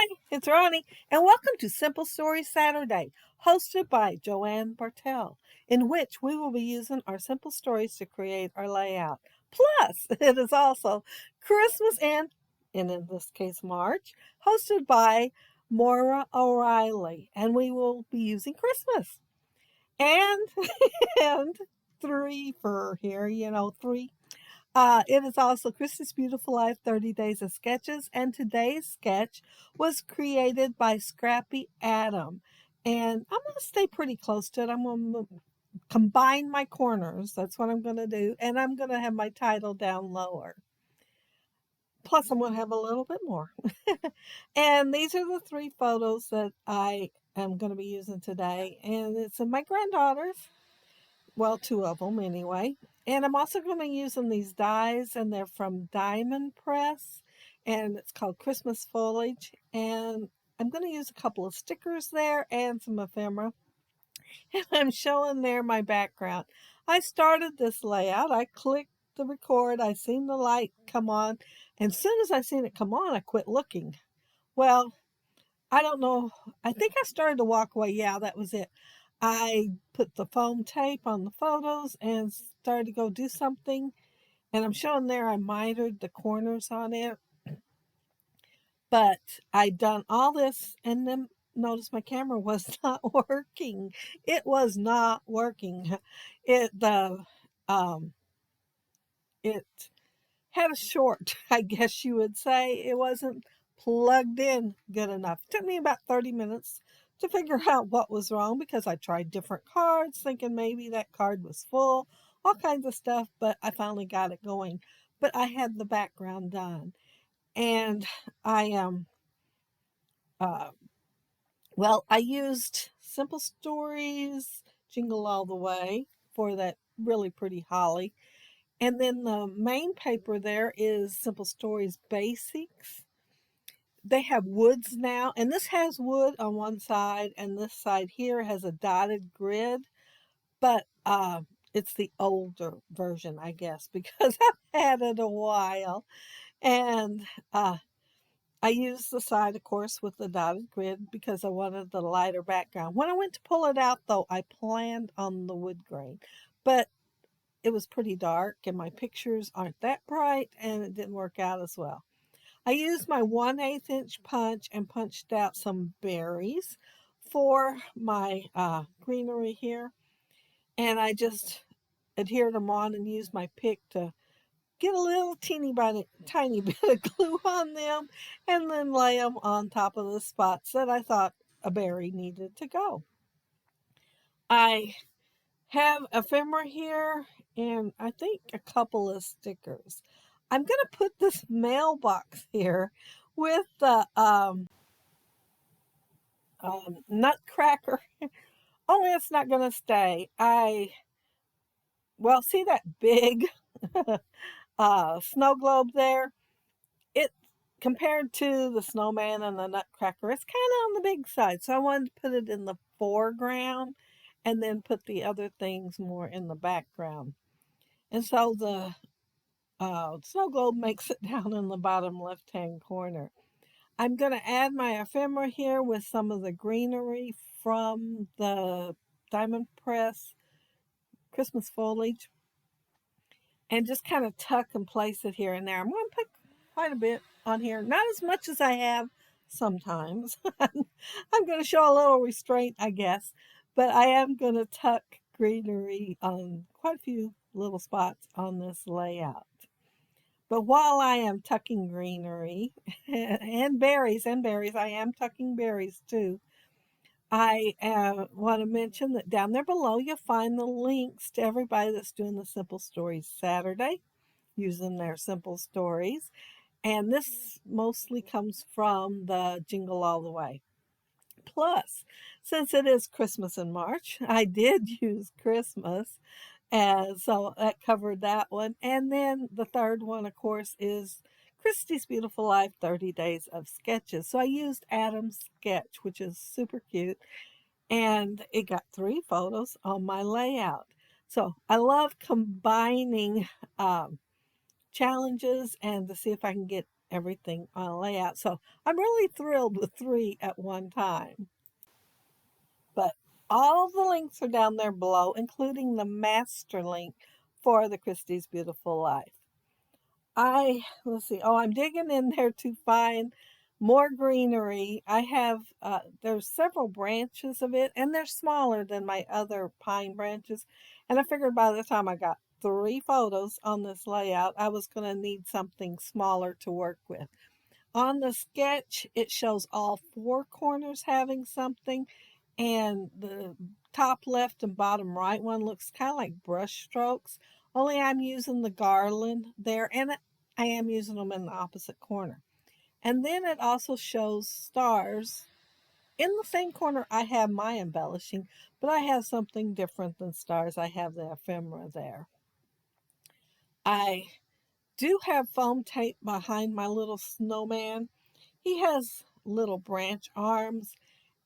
Hi, it's Ronnie, and welcome to Simple Story Saturday, hosted by Joanne Bartel, in which we will be using our simple stories to create our layout. Plus, it is also Christmas and in this case, March, hosted by Maura O'Reilly, and we will be using Christmas. And, and three for here, three. It is also Christy's Beautiful Life 30 Days of Sketches, and today's sketch was created by Scrappy Adam. And I'm going to stay pretty close to it. I'm going to combine my corners. That's what I'm going to do. And I'm going to have my title down lower. Plus, I'm going to have a little bit more. And these are the three photos that I am going to be using today. And it's of my granddaughters. Well, two of them anyway. And I'm also going to be using these dies, and they're from Diamond Press, and it's called Christmas Foliage. And I'm going to use a couple of stickers there and some ephemera. And I'm showing there my background. I started this layout. I clicked the record. I seen the light come on. And as soon as I seen it come on, I quit looking. Well, I don't know. I think I started to walk away. Yeah, that was it. I put the foam tape on the photos and started to go do something. And I'm showing there I mitered the corners on it. But I done all this and then noticed my camera was not working. It was not working. Um it had a short, I guess you would say. It wasn't plugged in good enough. It took me about 30 minutes to figure out what was wrong because I tried different cards thinking maybe that card was full, all kinds of stuff, but I finally got it going. But I had the background done. And I uh I used Simple Stories Jingle All the Way for that really pretty holly. And then the main paper there is Simple Stories Basics. They have woods now, and this has wood on one side, and this side here has a dotted grid, but it's the older version, I guess, because I've had it a while. And I used the side, of course, with the dotted grid because I wanted the lighter background. When I went to pull it out, though, I planned on the wood grain, but it was pretty dark and my pictures aren't that bright and it didn't work out as well. I used my 1/8 inch punch and punched out some berries for my greenery here. And I just adhered them on and used my pick to get a little tiny bit of glue on them and then lay them on top of the spots that I thought a berry needed to go. I have ephemera here and I think a couple of stickers. I'm going to put this mailbox here with the nutcracker. Only it's not going to stay. See that big snow globe there? It, compared to the snowman and the nutcracker, it's kind of on the big side. So I wanted to put it in the foreground and then put the other things more in the background. And so the snow globe makes it down in the bottom left-hand corner. I'm going to add my ephemera here with some of the greenery from the Diamond Press Christmas Foliage and just kind of tuck and place it here and there. I'm going to put quite a bit on here, not as much as I have sometimes. I'm going to show a little restraint, I guess, but I am going to tuck greenery on quite a few little spots on this layout. But while I am tucking greenery and berries, I am tucking berries too. I want to mention that down there below you'll find the links to everybody that's doing the Simple Stories Saturday using their simple stories. And this mostly comes from the Jingle All the Way. Plus, since it is Christmas in March, I did use Christmas. And so that covered that one. And then the third one, of course, is Christy's Beautiful Life 30 Days of Sketches. So I used Adam's sketch, which is super cute. And it got 3 photos on my layout. So I love combining challenges and to see if I can get everything on a layout. So I'm really thrilled with 3 at one time. But all the links are down there below, including the master link for the Christy's Beautiful Life. Let's see, I'm digging in there to find more greenery. I have, there's several branches of it, and they're smaller than my other pine branches. And I figured by the time I got 3 photos on this layout, I was going to need something smaller to work with. On the sketch, it shows all 4 corners having something, and the top left and bottom right one looks kind of like brush strokes, only I'm using the garland there, and I am using them in the opposite corner. And then it also shows stars. In the same corner, I have my embellishing, but I have something different than stars. I have the ephemera there. I do have foam tape behind my little snowman. He has little branch arms,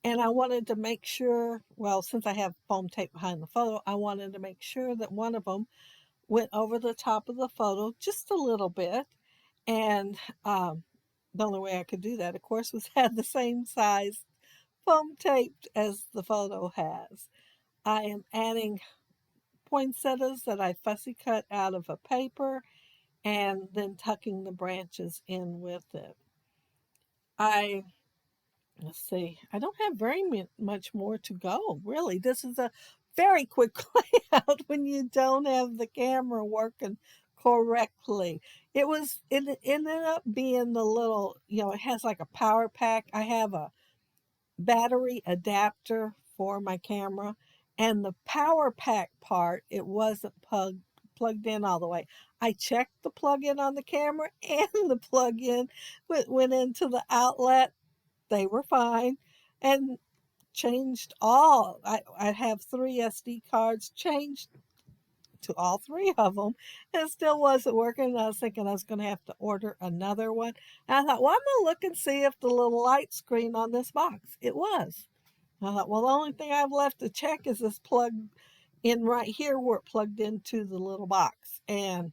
and I wanted to make sure, well, since I have foam tape behind the photo, I wanted to make sure that one of them went over the top of the photo just a little bit. And the only way I could do that, of course, was have the same size foam taped as the photo has. I am adding poinsettias that I fussy cut out of a paper and then tucking the branches in with it. Let's see, I don't have very much more to go, really. This is a very quick layout when you don't have the camera working correctly. It ended up being the little, it has like a power pack. I have a battery adapter for my camera, and the power pack part, it wasn't plugged in all the way. I checked the plug-in on the camera, and the plug-in went into the outlet. They were fine, and changed all. I have 3 SD cards, changed to all 3 of them, and it still wasn't working. I was thinking I was going to have to order another one. And I thought, well, I'm going to look and see if the little light screen on this box, it was. And I thought, well, the only thing I've left to check is this plug in right here where it plugged into the little box. And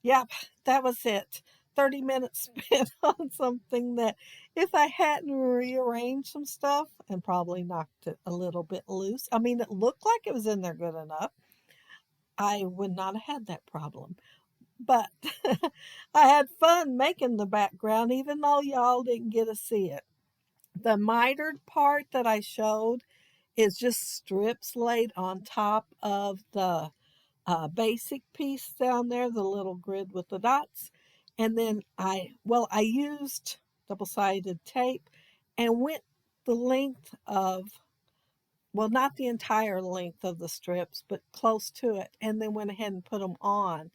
yep, that was it. 30 minutes spent on something that if I hadn't rearranged some stuff and probably knocked it a little bit loose, I mean, it looked like it was in there good enough, I would not have had that problem. But I had fun making the background, even though y'all didn't get to see it. The mitered part that I showed is just strips laid on top of the basic piece down there, the little grid with the dots. And then I used double-sided tape and went the length of, well, not the entire length of the strips, but close to it, and then went ahead and put them on.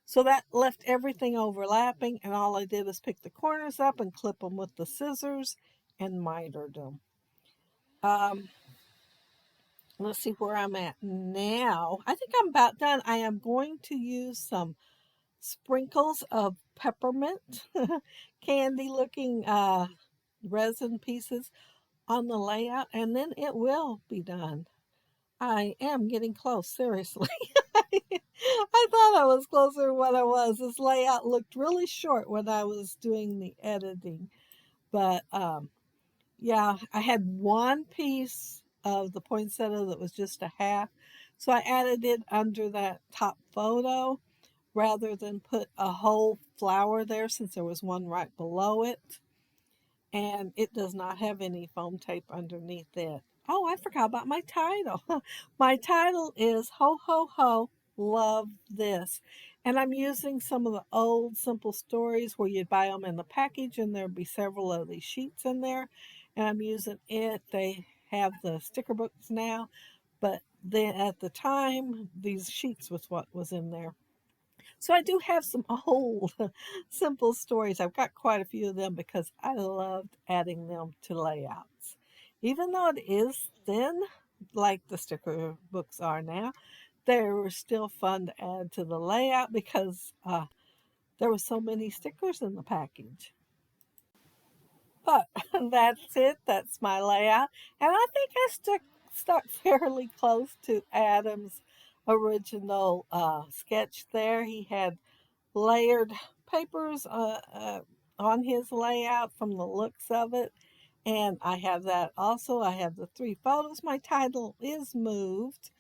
So that left everything overlapping, and all I did was pick the corners up and clip them with the scissors and mitered them. Let's see where I'm at now. I think I'm about done. I am going to use some sprinkles of peppermint candy looking resin pieces on the layout, and then it will be done. I am getting close, seriously. I thought I was closer than what I was. This layout looked really short when I was doing the editing. But yeah, I had one piece of the poinsettia that was just a half. So I added it under that top photo rather than put a whole flower there since there was one right below it. And it does not have any foam tape underneath it. Oh, I forgot about my title. My title is Ho Ho Ho, Love This. And I'm using some of the old simple stories where you'd buy them in the package and there'd be several of these sheets in there. And I'm using it. They have the sticker books now, but then at the time, these sheets was what was in there. So I do have some old simple stories. I've got quite a few of them because I loved adding them to layouts. Even though it is thin, like the sticker books are now, they were still fun to add to the layout because there were so many stickers in the package. But that's it. That's my layout. And I think I stuck fairly close to Adam's original sketch there. He had layered papers on his layout from the looks of it. And I have that also. I have the 3 photos. My title is moved.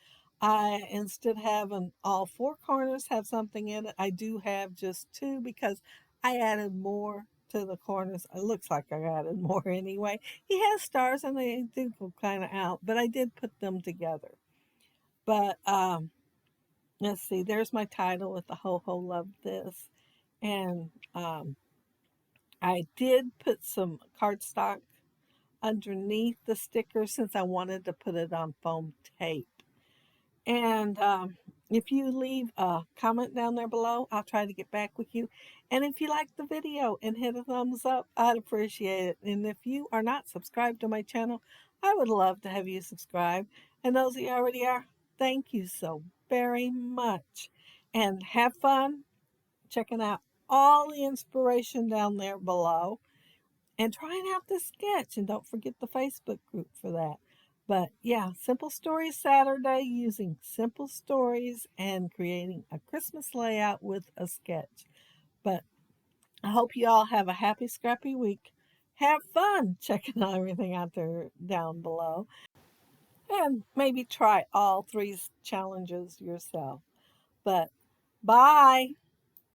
I, instead of having all 4 corners have something in it, I do have just 2 because I added more to the corners. It looks like I added more anyway. He has stars and they do go kind of out, but I did put them together. But let's see, there's my title with the Ho-Ho Love This. And I did put some cardstock underneath the sticker since I wanted to put it on foam tape. And if you leave a comment down there below, I'll try to get back with you. And if you like the video and hit a thumbs up, I'd appreciate it. And if you are not subscribed to my channel, I would love to have you subscribe. And those of you already are, thank you so very much. And have fun checking out all the inspiration down there below and trying out this sketch. And don't forget the Facebook group for that. But yeah, Simple Stories Saturday, using simple stories and creating a Christmas layout with a sketch. But I hope you all have a happy, scrappy week. Have fun checking everything out there down below. And maybe try all 3 challenges yourself. But bye.